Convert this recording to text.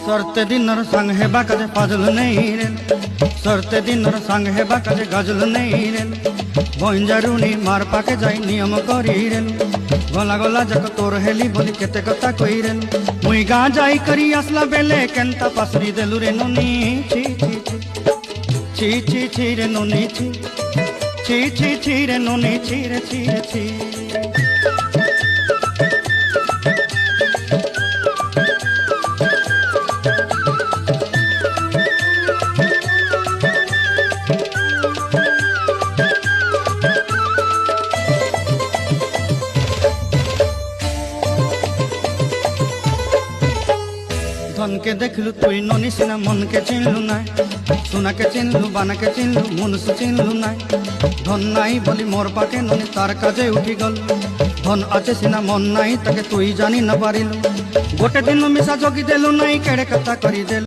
सरते दिनर संग हेबा काजे फाजल नहीं रे सरते दिनर संग हेबा काजे गजल नहीं रे बंजारुनी मार पाके जाई नियम करी रे गला गला जक तोर हेली बोली केते कथा कई रे मुई गा जाई करी असला बेले केंता पासरी देलु रे नोनी छी छी छी छी छी रे नोनी छी छी छी छी रे नोनी छी रे छी रे छी धन के देखलु तुई ननी सिना मन के चिन्हलु नाई सुना के चिन्हलु बाना के चिन्हलु मुनुष चिन्हलु नाई धन नाई बोली मोर पाके ननी तार काजे उठी गल धन आचे सिना मन नाई ताके तुई जानी न पारिलु गोटे दिन मिसा जोगी देलु नाई केड़े कथा करी देलु।